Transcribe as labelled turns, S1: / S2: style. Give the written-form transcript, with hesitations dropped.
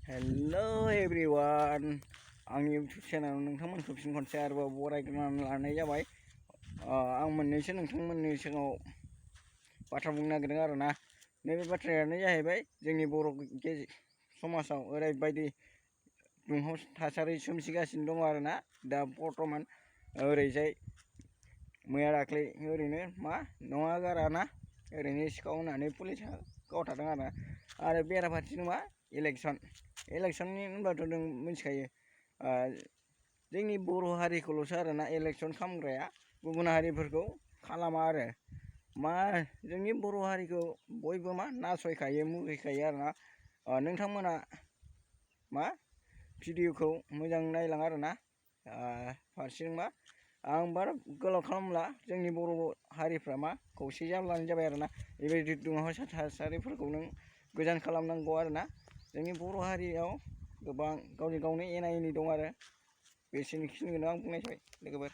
S1: Hello everyone, आंनि YouTube चेनेलाव नोंथांमोनखौ फिन खनसे आरोबाव बरायग्रोनानै लानाय जाबाय। आं मोननैसो नोंथांमोननि सिगाङाव बाथ्रा बुंनो नागिरदों आरोना। नैबे बाथ्रायानो जाहैबाय जोंनि बर' समाजाव ओरैबायदि दुंहाव थासारि सोमजिगासिनो दङ आरोना दा बर्थमान ओरैजाय मैया दाख्लै ओरैनो मा नङा गाराना ओरैनो सिखाव होनानै पुलिसा गावथारदों आरो बेराफारसेथिं मा इलेक्सननि होनबाथ' जों मिथिखायो जोंनि बर' हारिखौल'सो आरोना इलेक्सन खालामग्राया, गुबुन हारिफोरखौ खालामा आरो मा जोंनि बर' हारिखौ बयबो मा नासयखायो मुगैखायो आरोना। नोंथांमोना मा भिडिअखौ मोजां नायलां आरोना। फारसेथिं मा आं बारा गोलाव खालामला, जोंनि बर' हारिफ्रा मा खौसे जाब्लानो जाबाय आरोना। बेबायदि दुंहाव थासारिफोरखौ नों गोजान खालामनांगौ आरोना। जोंनि बर' हारियाव गोबां गावजों गावनो एना एनि दं आरो बेखिनिखौनो आं बुंनाय जाबाय लोगोफोर।